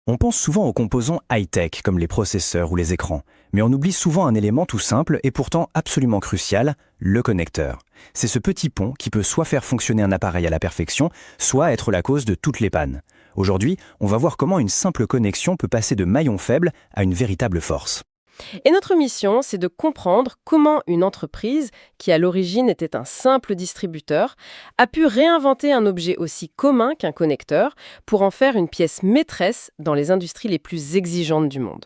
On pense souvent aux composants high-tech comme les processeurs ou les écrans, mais on oublie souvent un élément tout simple et pourtant absolument crucial, le connecteur. C'est ce petit pont qui peut soit faire fonctionner un appareil à la perfection, soit être la cause de toutes les pannes. Aujourd'hui, on va voir comment une simple connexion peut passer de maillon faible à une véritable force. Et notre mission, c'est de comprendre comment une entreprise, qui à l'origine était un simple distributeur, a pu réinventer un objet aussi commun qu'un connecteur pour en faire une pièce maîtresse dans les industries les plus exigeantes du monde.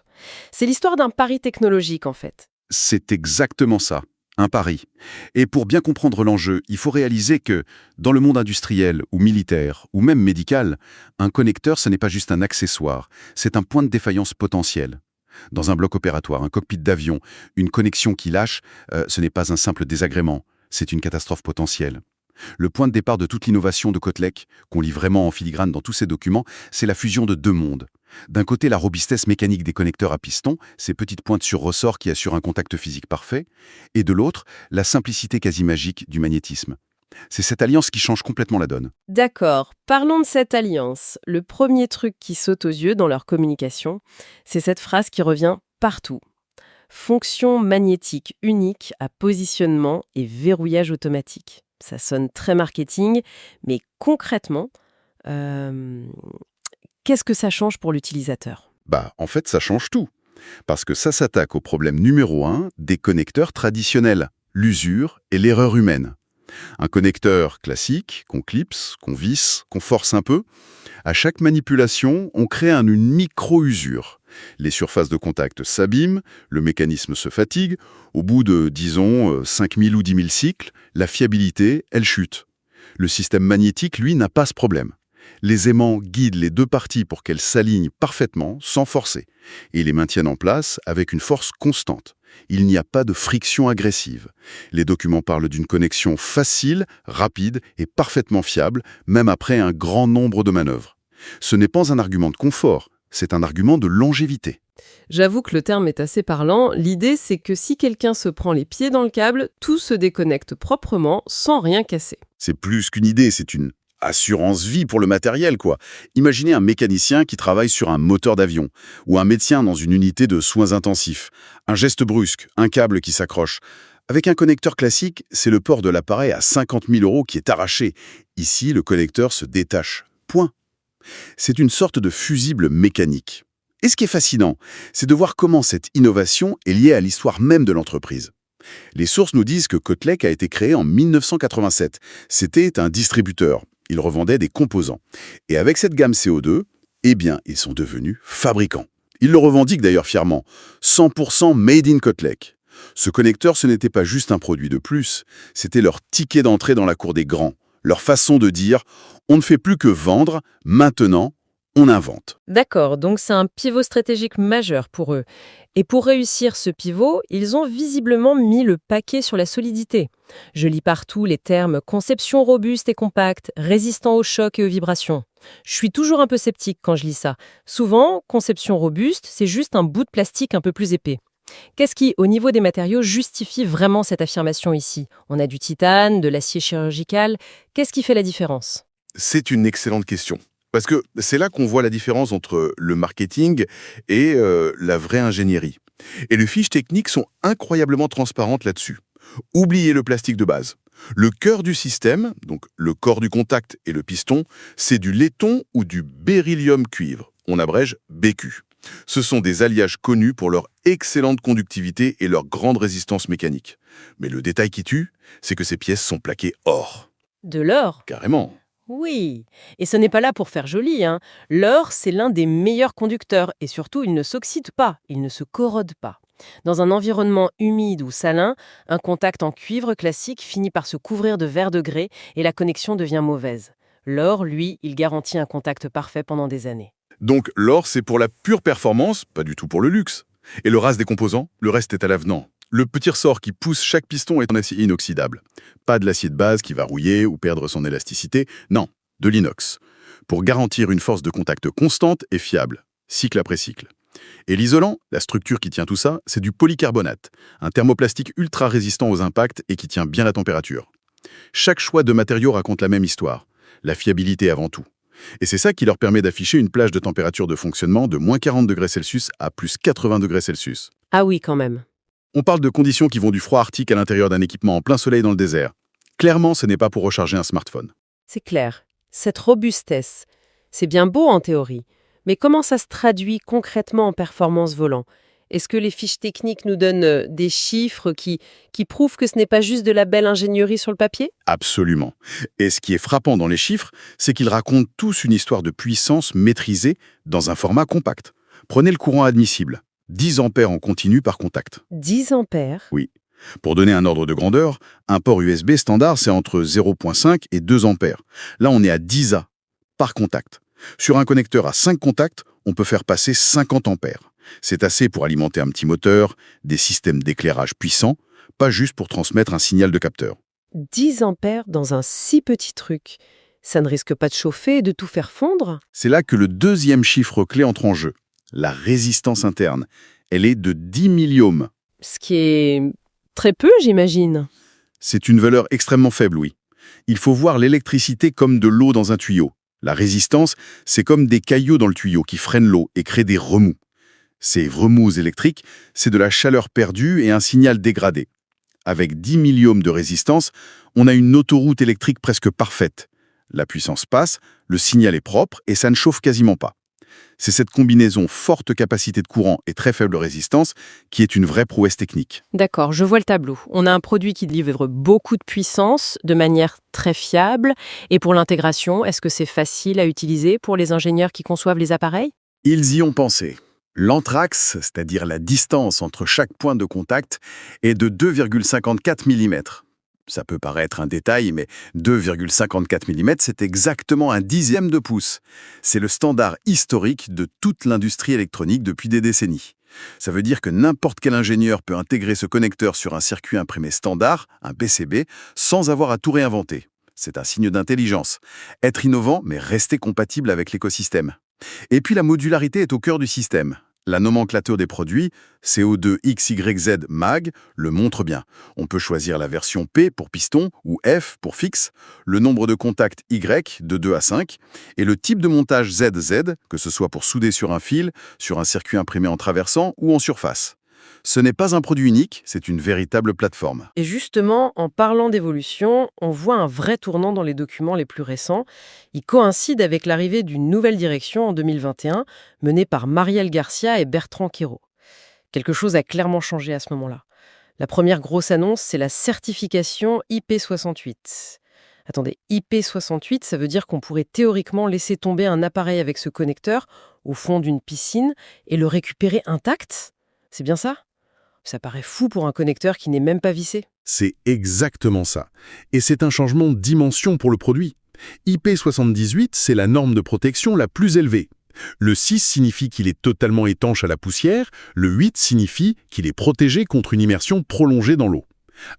C'est l'histoire d'un pari technologique en fait. C'est exactement ça, un pari. Et pour bien comprendre l'enjeu, il faut réaliser que, dans le monde industriel ou militaire ou même médical, un connecteur, ce n'est pas juste un accessoire, c'est un point de défaillance potentiel. Dans un bloc opératoire, un cockpit d'avion, une connexion qui lâche, ce n'est pas un simple désagrément, c'est une catastrophe potentielle. Le point de départ de toute l'innovation de Kotlec, qu'on lit vraiment en filigrane dans tous ces documents, c'est la fusion de deux mondes. D'un côté, la robustesse mécanique des connecteurs à piston, ces petites pointes sur ressort qui assurent un contact physique parfait, et de l'autre, la simplicité quasi magique du magnétisme. C'est cette alliance qui change complètement la donne. D'accord, parlons de cette alliance. Le premier truc qui saute aux yeux dans leur communication, c'est cette phrase qui revient partout. Fonction magnétique unique à positionnement et verrouillage automatique. Ça sonne très marketing, mais concrètement, qu'est-ce que ça change pour l'utilisateur? En fait, ça change tout. Parce que ça s'attaque au problème numéro un des connecteurs traditionnels, l'usure et l'erreur humaine. Un connecteur classique, qu'on clipse, qu'on visse, qu'on force un peu, à chaque manipulation, on crée une micro-usure. Les surfaces de contact s'abîment, le mécanisme se fatigue. Au bout de, disons, 5000 ou 10 000 cycles, la fiabilité, elle chute. Le système magnétique, lui, n'a pas ce problème. Les aimants guident les deux parties pour qu'elles s'alignent parfaitement, sans forcer, et les maintiennent en place avec une force constante. Il n'y a pas de friction agressive. Les documents parlent d'une connexion facile, rapide et parfaitement fiable, même après un grand nombre de manœuvres. Ce n'est pas un argument de confort, c'est un argument de longévité. J'avoue que le terme est assez parlant. L'idée, c'est que si quelqu'un se prend les pieds dans le câble, tout se déconnecte proprement, sans rien casser. C'est plus qu'une idée, c'est une assurance vie pour le matériel, quoi. Imaginez un mécanicien qui travaille sur un moteur d'avion, ou un médecin dans une unité de soins intensifs. Un geste brusque, un câble qui s'accroche. Avec un connecteur classique, c'est le port de l'appareil à 50 000 € qui est arraché. Ici, le connecteur se détache. Point. C'est une sorte de fusible mécanique. Et ce qui est fascinant, c'est de voir comment cette innovation est liée à l'histoire même de l'entreprise. Les sources nous disent que Kotlec a été créé en 1987. C'était un distributeur. Ils revendaient des composants. Et avec cette gamme CO2, ils sont devenus fabricants. Ils le revendiquent d'ailleurs fièrement. 100% made in Kotlec. Ce connecteur, ce n'était pas juste un produit de plus, c'était leur ticket d'entrée dans la cour des grands. Leur façon de dire « on ne fait plus que vendre, maintenant, on invente ». D'accord, donc c'est un pivot stratégique majeur pour eux. Et pour réussir ce pivot, ils ont visiblement mis le paquet sur la solidité. Je lis partout les termes conception robuste et compacte, résistant aux chocs et aux vibrations. Je suis toujours un peu sceptique quand je lis ça. Souvent, conception robuste, c'est juste un bout de plastique un peu plus épais. Qu'est-ce qui, au niveau des matériaux, justifie vraiment cette affirmation ici? On a du titane, de l'acier chirurgical. Qu'est-ce qui fait la différence? C'est une excellente question. Parce que c'est là qu'on voit la différence entre le marketing et la vraie ingénierie. Et les fiches techniques sont incroyablement transparentes là-dessus. Oubliez le plastique de base. Le cœur du système, donc le corps du contact et le piston, c'est du laiton ou du beryllium cuivre. On abrège BQ. Ce sont des alliages connus pour leur excellente conductivité et leur grande résistance mécanique. Mais le détail qui tue, c'est que ces pièces sont plaquées or. De l'or? Carrément. Oui, et ce n'est pas là pour faire joli, hein. L'or, c'est l'un des meilleurs conducteurs et surtout, il ne s'oxyde pas, il ne se corrode pas. Dans un environnement humide ou salin, un contact en cuivre classique finit par se couvrir de verre de grès et la connexion devient mauvaise. L'or, lui, il garantit un contact parfait pendant des années. Donc l'or, c'est pour la pure performance, pas du tout pour le luxe. Et le reste des composants, le reste est à l'avenant. Le petit ressort qui pousse chaque piston est en acier inoxydable. Pas de l'acier de base qui va rouiller ou perdre son élasticité, non, de l'inox. Pour garantir une force de contact constante et fiable, cycle après cycle. Et l'isolant, la structure qui tient tout ça, c'est du polycarbonate, un thermoplastique ultra résistant aux impacts et qui tient bien la température. Chaque choix de matériau raconte la même histoire, la fiabilité avant tout. Et c'est ça qui leur permet d'afficher une plage de température de fonctionnement de moins 40 degrés Celsius à plus 80 degrés Celsius. Ah oui, quand même. On parle de conditions qui vont du froid arctique à l'intérieur d'un équipement en plein soleil dans le désert. Clairement, ce n'est pas pour recharger un smartphone. C'est clair. Cette robustesse, c'est bien beau en théorie, mais comment ça se traduit concrètement en performance volant? Est-ce que les fiches techniques nous donnent des chiffres qui prouvent que ce n'est pas juste de la belle ingénierie sur le papier? Absolument. Et ce qui est frappant dans les chiffres, c'est qu'ils racontent tous une histoire de puissance maîtrisée dans un format compact. Prenez le courant admissible, 10 ampères en continu par contact. 10 ampères? Oui. Pour donner un ordre de grandeur, un port USB standard, c'est entre 0,5 et 2 ampères. Là, on est à 10 A par contact. Sur un connecteur à 5 contacts, on peut faire passer 50 ampères. C'est assez pour alimenter un petit moteur, des systèmes d'éclairage puissants, pas juste pour transmettre un signal de capteur. 10 ampères dans un si petit truc. Ça ne risque pas de chauffer et de tout faire fondre? C'est là que le deuxième chiffre clé entre en jeu, la résistance interne. Elle est de 10 milliohms. Ce qui est très peu, j'imagine. C'est une valeur extrêmement faible, oui. Il faut voir l'électricité comme de l'eau dans un tuyau. La résistance, c'est comme des caillots dans le tuyau qui freinent l'eau et créent des remous. Ces remous électriques, c'est de la chaleur perdue et un signal dégradé. Avec 10 milliohms de résistance, on a une autoroute électrique presque parfaite. La puissance passe, le signal est propre et ça ne chauffe quasiment pas. C'est cette combinaison forte capacité de courant et très faible résistance qui est une vraie prouesse technique. D'accord, je vois le tableau. On a un produit qui livre beaucoup de puissance de manière très fiable. Et pour l'intégration, est-ce que c'est facile à utiliser pour les ingénieurs qui conçoivent les appareils? Ils y ont pensé. L'anthrax, c'est-à-dire la distance entre chaque point de contact, est de 2,54 mm. Ça peut paraître un détail, mais 2,54 mm, c'est exactement un dixième de pouce. C'est le standard historique de toute l'industrie électronique depuis des décennies. Ça veut dire que n'importe quel ingénieur peut intégrer ce connecteur sur un circuit imprimé standard, un PCB, sans avoir à tout réinventer. C'est un signe d'intelligence. Être innovant, mais rester compatible avec l'écosystème. Et puis la modularité est au cœur du système. La nomenclature des produits, CO2XYZ MAG, le montre bien. On peut choisir la version P pour piston ou F pour fixe, le nombre de contacts Y de 2 à 5, et le type de montage ZZ, que ce soit pour souder sur un fil, sur un circuit imprimé en traversant ou en surface. Ce n'est pas un produit unique, c'est une véritable plateforme. Et justement, en parlant d'évolution, on voit un vrai tournant dans les documents les plus récents. Il coïncide avec l'arrivée d'une nouvelle direction en 2021, menée par Marielle Garcia et Bertrand Quérault. Quelque chose a clairement changé à ce moment-là. La première grosse annonce, c'est la certification IP68. Attendez, IP68, ça veut dire qu'on pourrait théoriquement laisser tomber un appareil avec ce connecteur au fond d'une piscine et le récupérer intact? C'est bien ça? Ça paraît fou pour un connecteur qui n'est même pas vissé. C'est exactement ça. Et c'est un changement de dimension pour le produit. IP78, c'est la norme de protection la plus élevée. Le 6 signifie qu'il est totalement étanche à la poussière, le 8 signifie qu'il est protégé contre une immersion prolongée dans l'eau.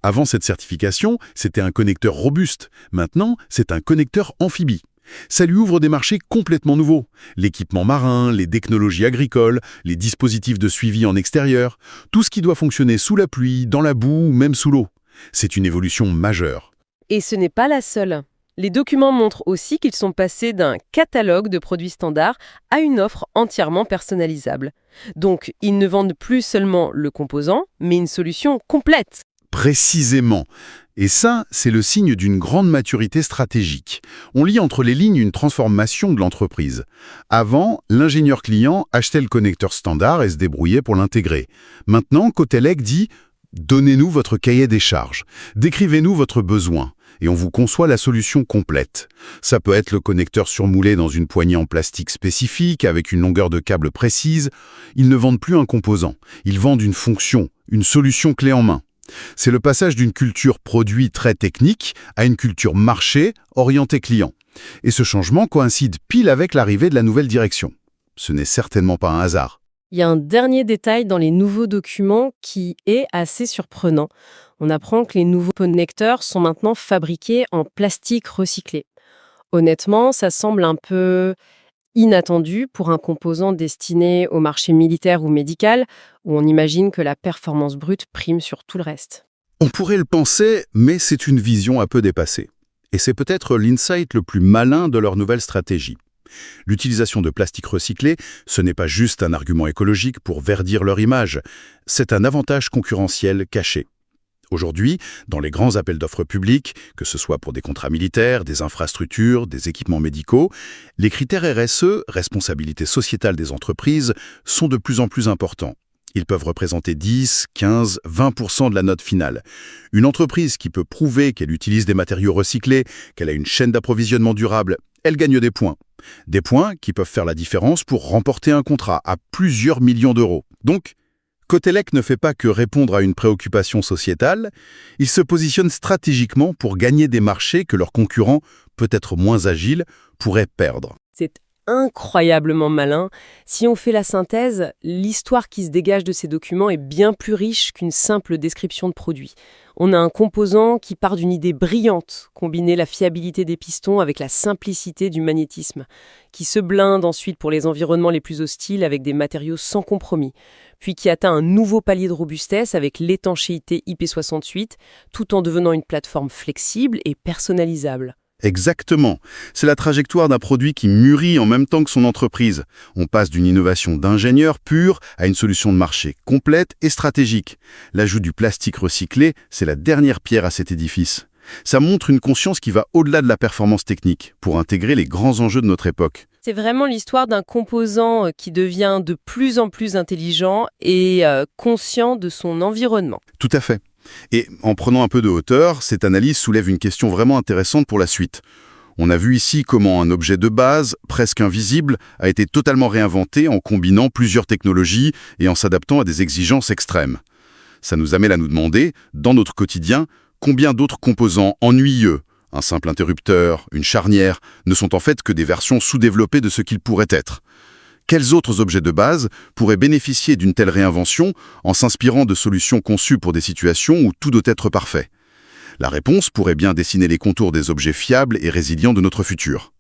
Avant cette certification, c'était un connecteur robuste. Maintenant, c'est un connecteur amphibie. Ça lui ouvre des marchés complètement nouveaux. L'équipement marin, les technologies agricoles, les dispositifs de suivi en extérieur, tout ce qui doit fonctionner sous la pluie, dans la boue ou même sous l'eau. C'est une évolution majeure. Et ce n'est pas la seule. Les documents montrent aussi qu'ils sont passés d'un catalogue de produits standards à une offre entièrement personnalisable. Donc, ils ne vendent plus seulement le composant, mais une solution complète. Précisément. Et ça, c'est le signe d'une grande maturité stratégique. On lit entre les lignes une transformation de l'entreprise. Avant, l'ingénieur client achetait le connecteur standard et se débrouillait pour l'intégrer. Maintenant, Cotelec dit « Donnez-nous votre cahier des charges, décrivez-nous votre besoin, et on vous conçoit la solution complète. » Ça peut être le connecteur surmoulé dans une poignée en plastique spécifique, avec une longueur de câble précise. Ils ne vendent plus un composant, ils vendent une fonction, une solution clé en main. C'est le passage d'une culture produit très technique à une culture marché orientée client. Et ce changement coïncide pile avec l'arrivée de la nouvelle direction. Ce n'est certainement pas un hasard. Il y a un dernier détail dans les nouveaux documents qui est assez surprenant. On apprend que les nouveaux connecteurs sont maintenant fabriqués en plastique recyclé. Honnêtement, ça semble un peu inattendu pour un composant destiné au marché militaire ou médical, où on imagine que la performance brute prime sur tout le reste. On pourrait le penser, mais c'est une vision un peu dépassée. Et c'est peut-être l'insight le plus malin de leur nouvelle stratégie. L'utilisation de plastique recyclé, ce n'est pas juste un argument écologique pour verdir leur image, c'est un avantage concurrentiel caché. Aujourd'hui, dans les grands appels d'offres publics, que ce soit pour des contrats militaires, des infrastructures, des équipements médicaux, les critères RSE, responsabilité sociétale des entreprises, sont de plus en plus importants. Ils peuvent représenter 10, 15, 20% de la note finale. Une entreprise qui peut prouver qu'elle utilise des matériaux recyclés, qu'elle a une chaîne d'approvisionnement durable, elle gagne des points. Des points qui peuvent faire la différence pour remporter un contrat à plusieurs millions d'euros. Donc, Cotelec ne fait pas que répondre à une préoccupation sociétale, il se positionne stratégiquement pour gagner des marchés que leurs concurrents, peut-être moins agiles, pourraient perdre. C'est incroyablement malin. Si on fait la synthèse, l'histoire qui se dégage de ces documents est bien plus riche qu'une simple description de produit. On a un composant qui part d'une idée brillante, combiner la fiabilité des pistons avec la simplicité du magnétisme, qui se blinde ensuite pour les environnements les plus hostiles avec des matériaux sans compromis, puis qui atteint un nouveau palier de robustesse avec l'étanchéité IP68, tout en devenant une plateforme flexible et personnalisable. Exactement. C'est la trajectoire d'un produit qui mûrit en même temps que son entreprise. On passe d'une innovation d'ingénieur pur à une solution de marché complète et stratégique. L'ajout du plastique recyclé, c'est la dernière pierre à cet édifice. Ça montre une conscience qui va au-delà de la performance technique, pour intégrer les grands enjeux de notre époque. C'est vraiment l'histoire d'un composant qui devient de plus en plus intelligent et conscient de son environnement. Tout à fait. Et en prenant un peu de hauteur, cette analyse soulève une question vraiment intéressante pour la suite. On a vu ici comment un objet de base, presque invisible, a été totalement réinventé en combinant plusieurs technologies et en s'adaptant à des exigences extrêmes. Ça nous amène à nous demander, dans notre quotidien, combien d'autres composants ennuyeux, un simple interrupteur, une charnière, ne sont en fait que des versions sous-développées de ce qu'ils pourraient être. Quels autres objets de base pourraient bénéficier d'une telle réinvention en s'inspirant de solutions conçues pour des situations où tout doit être parfait? La réponse pourrait bien dessiner les contours des objets fiables et résilients de notre futur.